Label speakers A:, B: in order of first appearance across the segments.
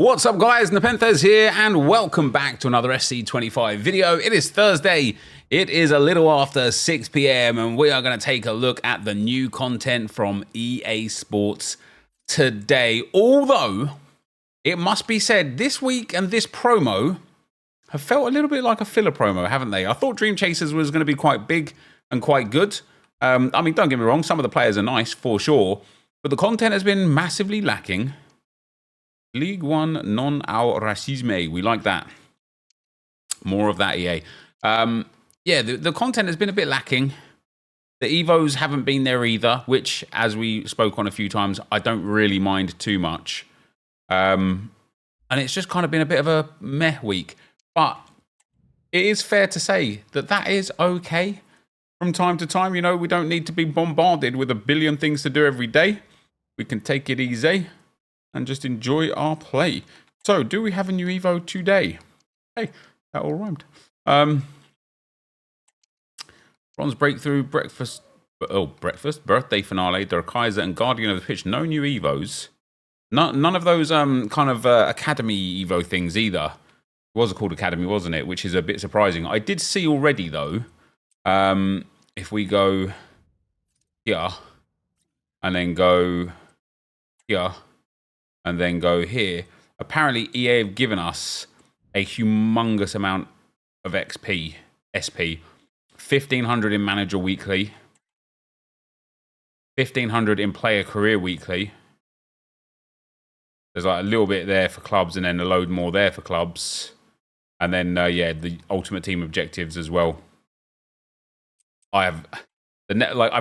A: What's up guys, NepentheZ here and welcome back to another SC25 video. It is Thursday, it is a little after 6 PM and we are going to take a look at the new content from EA Sports today. Although, it must be said, this week and this promo have felt a little bit like a filler promo, haven't they? I thought Dreamchasers was going to be quite big and quite good. I mean, don't get me wrong, some of the players are nice for sure, but the content has been massively lacking. League One non au racisme. We like that. More of that, EA. Yeah, the content has been a bit lacking. The Evos haven't been there either, which, as we spoke on a few times, I don't really mind too much. And it's just kind of been a bit of a meh week. But it is fair to say that that is okay from time to time. You know, we don't need to be bombarded with a billion things to do every day. We can take it easy and just enjoy our play. So, do we have a new Evo today? Hey, that all rhymed. Bronze Breakthrough, Birthday Finale, Der Kaiser, and Guardian of the Pitch. No new Evos. None of those kind of Academy Evo things either. It was called Academy, wasn't it? Which is a bit surprising. I did see already, though, if we go here, and then go here, and then go here. Apparently, EA have given us a humongous amount of XP, SP. 1,500 in Manager Weekly. 1,500 in Player Career Weekly. There's like a little bit there for clubs and then a load more there for clubs. And then, yeah, the Ultimate Team objectives as well. I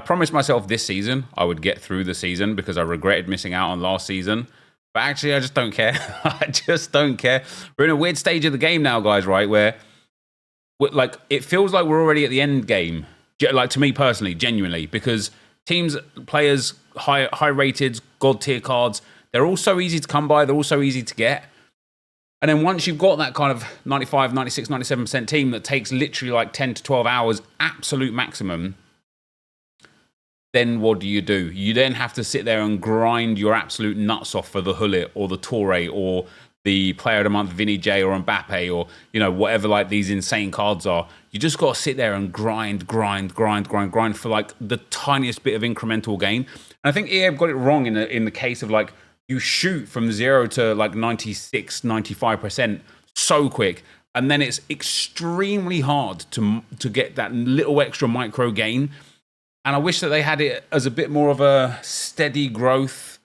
A: promised myself this season I would get through the season because I regretted missing out on last season. But actually, I just don't care. I just don't care. We're in a weird stage of the game now, guys, right? Where, like, it feels like we're already at the end game. Like, to me personally, genuinely. Because teams, players, high-rated, god-tier cards, they're all so easy to come by. They're all so easy to get. And then once you've got that kind of 95, 96, 97% team that takes literally like 10 to 12 hours, absolute maximum, then what do? You then have to sit there and grind your absolute nuts off for the Hullet or the Toure or the Player of the Month Vinny J or Mbappe or, you know, whatever like these insane cards are. You just got to sit there and grind for like the tiniest bit of incremental gain. And I think EA have got it wrong in the case of like you shoot from 0 to like 96, 95% so quick. And then it's extremely hard to get that little extra micro gain. And I wish that they had it as a bit more of a steady growth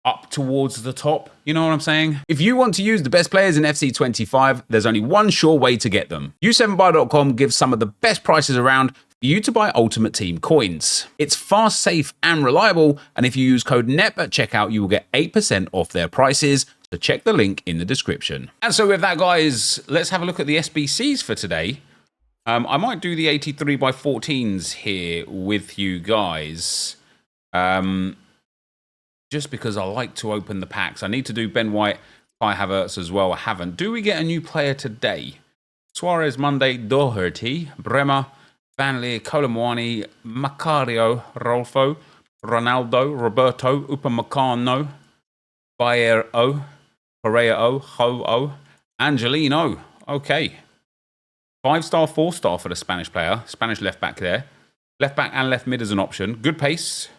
A: up towards the top. You know what I'm saying? If you want to use the best players in FC25, there's only one sure way to get them. U7buy.com gives some of the best prices around for you to buy Ultimate Team coins. It's fast, safe, and reliable. And if you use code NEP at checkout, you will get 8% off their prices. So check the link in the description. And so with that, guys, let's have a look at the SBCs for today. I might do the 83 by 14s here with you guys. Just because I like to open the packs. I need to do Ben White, Kai Havertz as well. I haven't. Do we get a new player today? Suarez, Monday, Doherty, Bremer, Vanley, Colomwani, Macario, Rolfo, Ronaldo, Roberto, Upamecano, Bayer-O, Correa-O, Ho-O, Angelino. Okay. 5-star, 4-star for the Spanish player. Spanish left back there. Left back and left mid as an option. Good pace.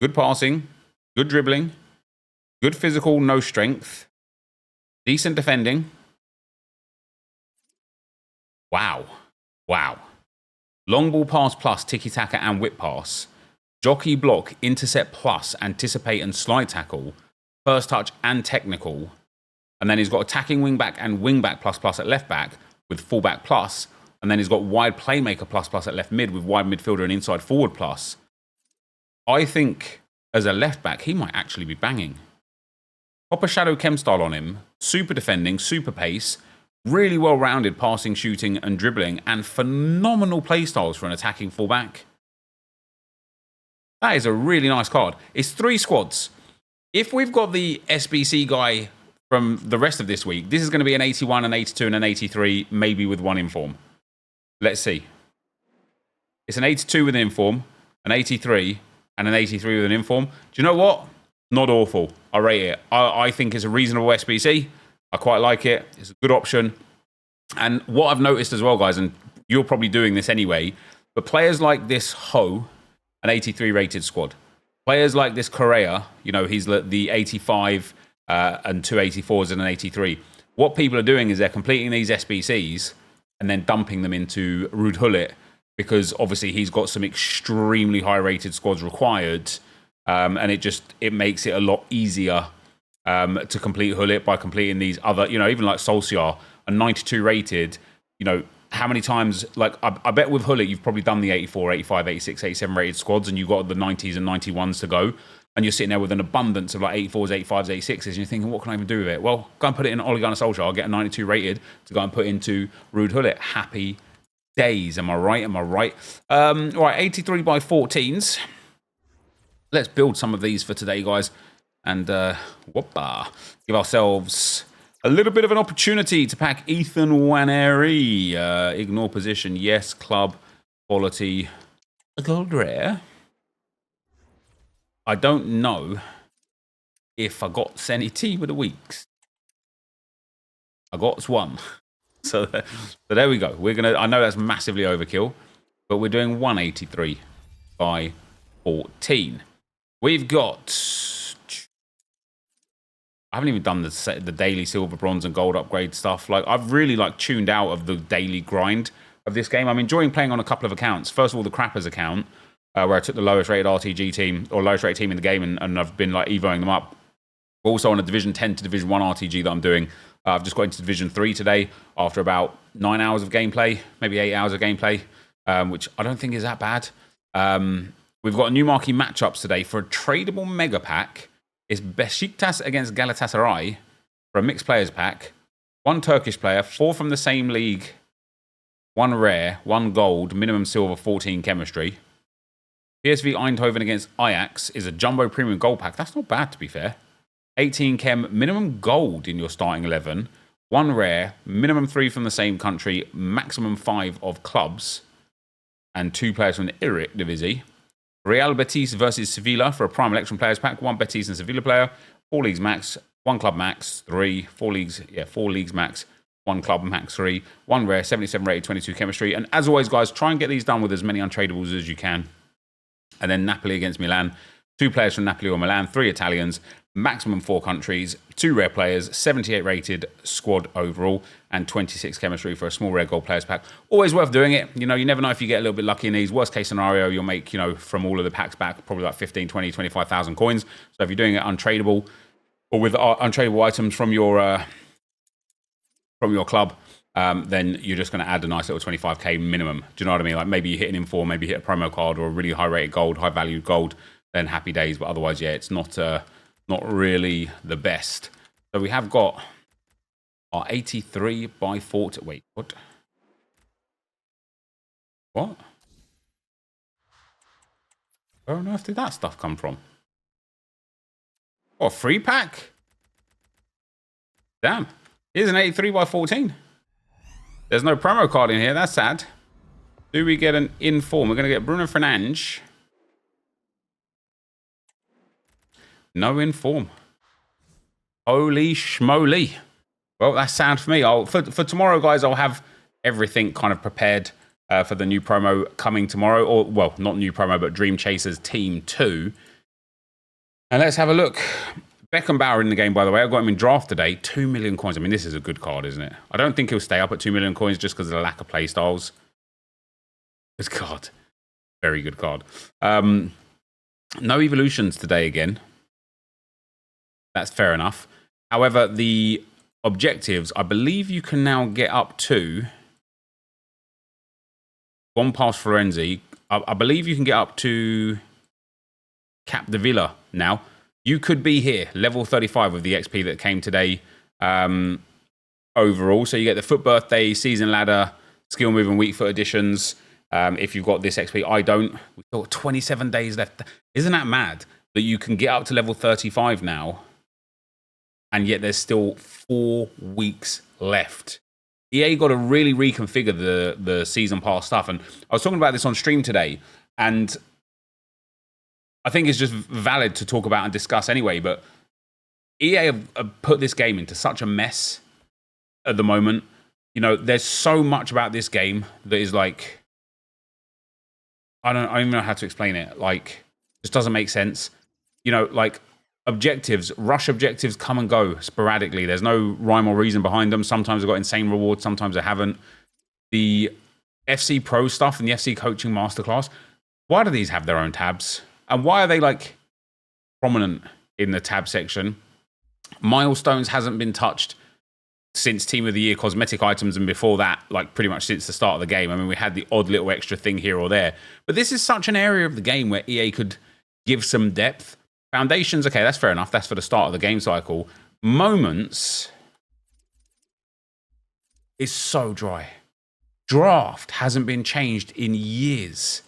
A: Good passing. Good dribbling. Good physical, no strength. Decent defending. Wow. Wow. Long ball pass plus, tiki-taka and whip pass. Jockey block, intercept plus, anticipate and slide tackle. First touch and technical. And then he's got attacking wing back and wing back plus plus at left back with fullback plus, and then he's got wide playmaker plus plus at left mid with wide midfielder and inside forward plus. I think as a left back, he might actually be banging. Proper shadow chem style on him, super defending, super pace, really well-rounded passing, shooting and dribbling, and phenomenal play styles for an attacking fullback. That is a really nice card. It's 3 squads. If we've got the SBC guy from the rest of this week, this is going to be an 81, an 82, and an 83, maybe with 1 inform. Let's see. It's an 82 with an inform, an 83, and an 83 with an inform. Do you know what? Not awful. I rate it. I think it's a reasonable SBC. I quite like it. It's a good option. And what I've noticed as well, guys, and you're probably doing this anyway, but players like this Ho, an 83 rated squad. Players like this Correa, you know, he's the 85 and 284s and an 83. What people are doing is they're completing these SBCs and then dumping them into Ruud Gullit, because obviously he's got some extremely high rated squads required, and it makes it a lot easier to complete Gullit by completing these other, you know, even like Solskjaer, a 92 rated, you know, how many times, like, I bet with Gullit, you've probably done the 84, 85, 86, 87 rated squads, and you've got the 90s and 91s to go, and you're sitting there with an abundance of like 84s, 85s, 86s, and you're thinking, what can I even do with it? Well, go and put it in Ole Gunnar Solskjaer. I'll get a 92 rated to go and put into Ruud Gullit. Happy days. Am I right? Am I right? Right, 83 by 14s. Let's build some of these for today, guys, and give ourselves a little bit of an opportunity to pack Ethan Nwaneri. Ignore position, yes. Club, quality, a gold rare. I don't know if I got Senny Team of the Weeks. I got one. So there we go. We're gonna. I know that's massively overkill, but we're doing 183 by 14. We've got. I haven't even done the daily silver, bronze, and gold upgrade stuff. Like, I've really tuned out of the daily grind of this game. I'm enjoying playing on a couple of accounts. First of all, the Crappers account, where I took the lowest rated RTG team or lowest rated team in the game, and I've been like evoing them up. Also on a Division 10 to Division 1 RTG that I'm doing. I've just got into Division 3 today after about 9 hours of gameplay, maybe 8 hours of gameplay, which I don't think is that bad. We've got a new Marquee Matchups today for a tradable mega pack. It's Besiktas against Galatasaray for a mixed players pack. 1 Turkish player, 4 from the same league, 1 rare, 1 gold, minimum silver, 14 chemistry. PSV Eindhoven against Ajax is a jumbo premium gold pack. That's not bad, to be fair. 18 chem, minimum gold in your starting 11. 1 rare, minimum 3 from the same country, maximum 5 of clubs, and 2 players from the Eredivisie. Real Betis versus Sevilla for a Prime Electron Players Pack. 1 Betis and Sevilla player. 4 leagues max. 1 club max. 3. 4 leagues. Yeah, 4 leagues max. 1 club max. 3. 1 rare. 77 rated. 22 chemistry. And as always, guys, try and get these done with as many untradables as you can. And then Napoli against Milan. 2 players from Napoli or Milan. 3 Italians. Maximum 4 countries. 2 rare players. 78 rated squad overall. And 26 chemistry for a small rare gold players pack. Always worth doing it. You know, you never know if you get a little bit lucky in these. Worst case scenario, you'll make, you know, from all of the packs back, probably like 15, 20, 25,000 coins. So if you're doing it untradable or with untradable items from your club, then you're just going to add a nice little 25k minimum. Do you know what I mean? Like, maybe you hit an info, maybe you hit a promo card or a really high rated gold, high valued gold, then happy days. But otherwise, yeah, it's not really the best. So we have got our 83 by 40. Wait, what? What? Where on earth did that stuff come from? Oh, a free pack? Damn. Here's an 83 by 14. There's no promo card in here. That's sad. Do we get an inform? We're going to get Bruno Fernandes. No inform. Holy schmoly. Well, that's sad for me. For tomorrow, guys, I'll have everything kind of prepared for the new promo coming tomorrow. Or, well, not new promo, but Dreamchasers Team 2. And let's have a look. Beckenbauer in the game, by the way. I've got him in draft today. 2 million coins. I mean, this is a good card, isn't it? I don't think he'll stay up at 2 million coins just because of the lack of play styles. Good card. Very good card. No evolutions today again. That's fair enough. However, the objectives, I believe you can now get up to... One past Florenzi. I believe you can get up to Cap de Villa now. You could be here, level 35 with the XP that came today overall. So you get the Foot Birthday, Season Ladder, Skill Move and Weak Foot additions. If you've got this XP, I don't. We've got 27 days left. Isn't that mad that you can get up to level 35 now? And yet there's still 4 weeks left. EA got to really reconfigure the season pass stuff. And I was talking about this on stream today. And I think it's just valid to talk about and discuss anyway, but EA have put this game into such a mess at the moment. You know, there's so much about this game that is like, I don't even know how to explain it. Like, just doesn't make sense. You know, like objectives, rush objectives come and go sporadically. There's no rhyme or reason behind them. Sometimes they've got insane rewards, sometimes they haven't. The FC Pro stuff and the FC Coaching Masterclass, why do these have their own tabs? And why are they like prominent in the tab section? Milestones hasn't been touched since Team of the Year cosmetic items, and before that, like pretty much since the start of the game. I mean, we had the odd little extra thing here or there, but this is such an area of the game where EA could give some depth. Foundations, okay, that's fair enough. That's for the start of the game cycle. Moments is so dry. Draft hasn't been changed in years.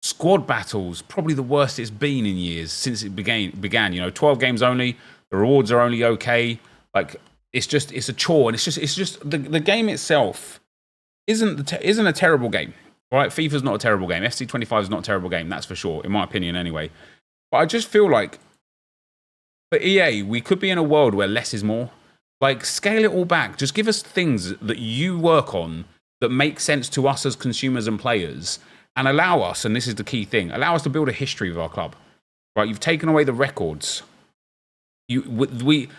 A: Squad battles, probably the worst it's been in years since it began. You know, 12 games only. The rewards are only okay. Like, it's a chore, and it's just the game itself isn't a terrible game. Right? FIFA's not a terrible game. FC 25 is not a terrible game, that's for sure, in my opinion anyway. But I just feel like for EA, we could be in a world where less is more. Like, scale it all back. Just give us things that you work on that make sense to us as consumers and players, and allow us, and this is the key thing, allow us to build a history of our club. Right? You've taken away the records. We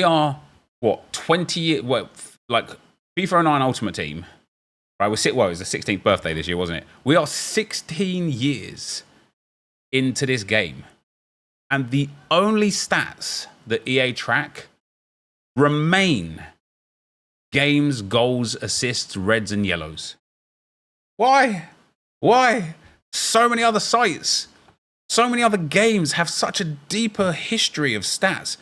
A: are, what, 20 years, like FIFA 09 Ultimate Team. Right, it was the 16th birthday this year, wasn't it? We are 16 years into this game. And the only stats that EA track remain games, goals, assists, reds, and yellows. Why? Why? So many other sites, so many other games have such a deeper history of stats.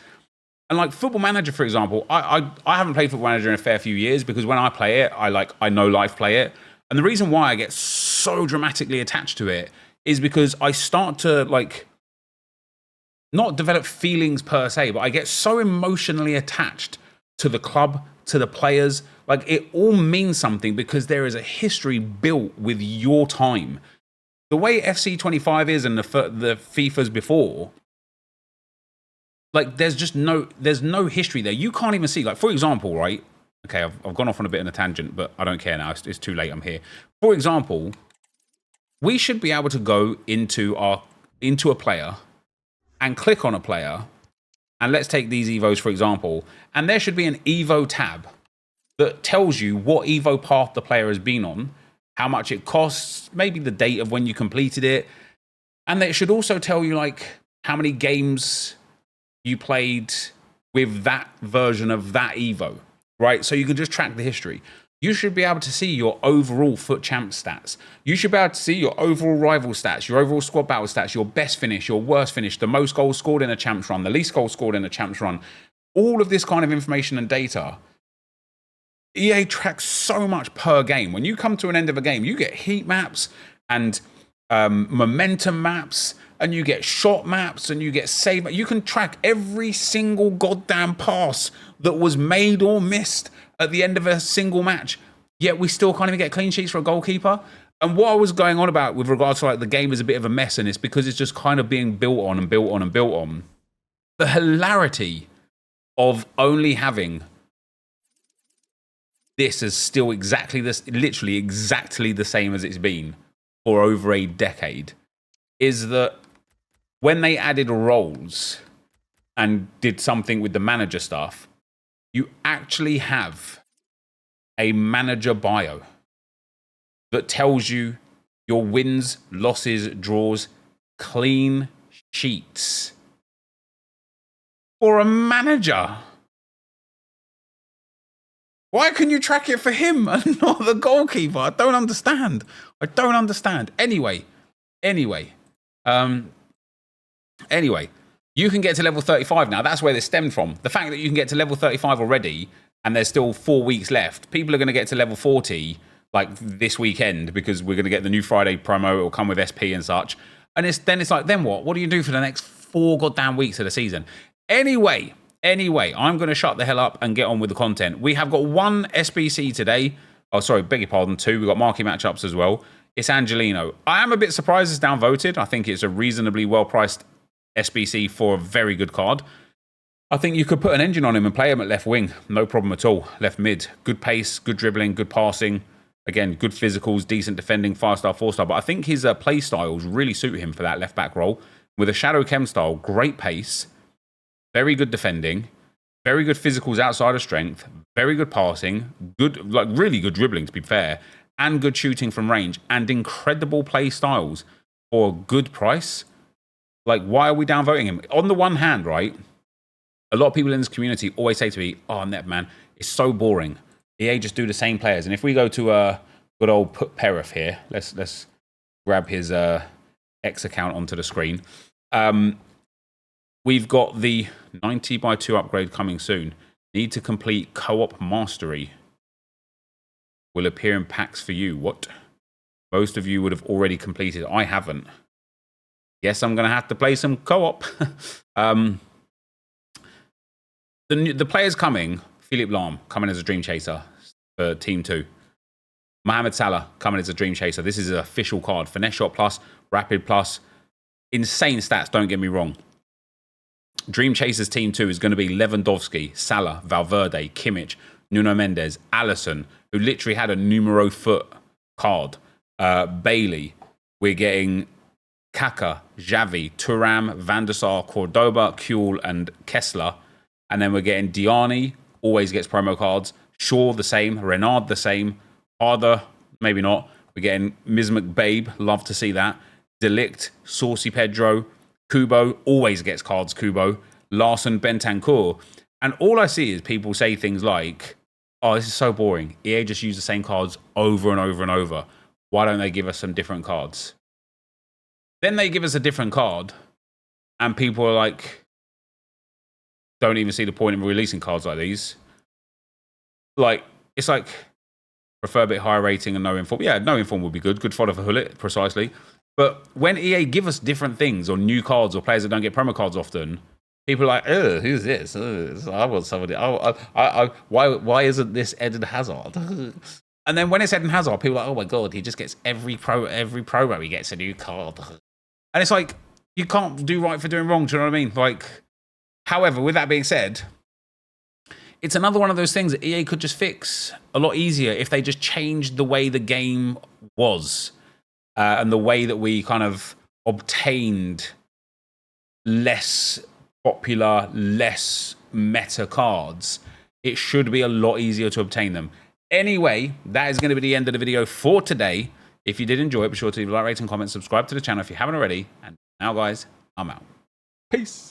A: And like Football Manager, for example, I haven't played Football Manager in a fair few years because when I play it, I know life play it. And the reason why I get so dramatically attached to it is because I start to like not develop feelings per se, but I get so emotionally attached to the club, to the players. Like, it all means something because there is a history built with your time. The way FC 25 is and the FIFAs before, like, there's no history there. You can't even see, like, for example, right? Okay, I've gone off on a bit of a tangent, but I don't care now. It's too late. I'm here. For example, we should be able to go into a player and click on a player, and let's take these Evos, for example, and there should be an Evo tab that tells you what Evo path the player has been on, how much it costs, maybe the date of when you completed it, and it should also tell you, like, how many games you played with that version of that Evo, right? So you can just track the history. You should be able to see your overall FUT champ stats. You should be able to see your overall rival stats, your overall squad battle stats, your best finish, your worst finish, the most goals scored in a champs run, the least goals scored in a champs run. All of this kind of information and data. EA tracks so much per game. When you come to an end of a game, you get heat maps and momentum maps, and you get shot maps, and you get save. You can track every single goddamn pass that was made or missed at the end of a single match. Yet we still can't even get clean sheets for a goalkeeper. And what I was going on about with regards to like the game is a bit of a mess, and it's because it's just kind of being built on and built on and built on. The hilarity of only having this is still exactly this, literally exactly the same as it's been for over a decade, is that when they added roles and did something with the manager stuff, you actually have a manager bio that tells you your wins, losses, draws, clean sheets for a manager. Why can you track it for him and not the goalkeeper? I don't understand. Anyway, you can get to level 35 now. That's where this stemmed from. The fact that you can get to level 35 already and there's still 4 weeks left. People are going to get to level 40 like this weekend because we're going to get the new Friday promo. It will come with SP and such. And it's like, then what? What do you do for the next 4 goddamn weeks of the season? Anyway, I'm going to shut the hell up and get on with the content. We have got 1 SBC today. Oh, sorry, beg your pardon, 2. We've got Marquee Matchups as well. it's Angelino. I am a bit surprised it's downvoted. I think it's a reasonably well-priced SBC for a very good card. I think you could put an engine on him and play him at left wing. No problem at all. Left mid. Good pace, good dribbling, good passing. Again, good physicals, decent defending, 5-star, 4-star. But I think his play styles really suit him for that left-back role. With a Shadow Chem style, great pace, very good defending, very good physicals outside of strength, very good passing, good, like really good dribbling to be fair, and good shooting from range, and incredible play styles for a good price. Like, why are we downvoting him? On the one hand, right, a lot of people in this community always say to me, oh, Nep, man, it's so boring. EA just do the same players. And if we go to good old Put Perif here, let's grab his X account onto the screen. We've got the 90x2 upgrade coming soon. Need to complete co-op mastery. Will appear in packs for you. What? Most of you would have already completed. I haven't. Guess I'm going to have to play some co-op. The players coming, Philippe Lahm coming as a Dream Chaser for Team 2. Mohamed Salah coming as a Dream Chaser. This is an official card. Finesse Shot Plus, Rapid Plus. Insane stats, don't get me wrong. Dreamchasers Team 2 is going to be Lewandowski, Salah, Valverde, Kimmich, Nuno Mendes, Alisson, who literally had a numero foot card. Bailey. We're getting Kaka, Xavi, Thuram, Van der Sar, Cordoba, Kuhl, and Kessler. And then we're getting Diani, always gets promo cards. Shaw, the same. Renard, the same. Harder, maybe not. We're getting Ms. McBabe, love to see that. Delict, Saucy Pedro, Kubo, always gets cards, Kubo. Larson, Bentancur. And all I see is people say things like, oh, this is so boring. EA just use the same cards over and over and over. Why don't they give us some different cards? Then they give us a different card, and people are like, don't even see the point in releasing cards like these. Like, it's like, prefer a bit higher rating and no inform. Yeah, no inform would be good. Good fodder for Hullet, precisely. But when EA give us different things or new cards or players that don't get promo cards often, people are like, oh, who's this? I want somebody. Why isn't this Eden Hazard? And then when it's Eden Hazard, people are like, oh my God, he just gets every promo, he gets a new card. And it's like, you can't do right for doing wrong. Do you know what I mean? Like, however, with that being said, it's another one of those things that EA could just fix a lot easier if they just changed the way the game was. And the way that we kind of obtained less popular, less meta cards, it should be a lot easier to obtain them. Anyway, that is going to be the end of the video for today. If you did enjoy it, be sure to leave a like, rate, and comment, subscribe to the channel if you haven't already. And now, guys, I'm out. Peace.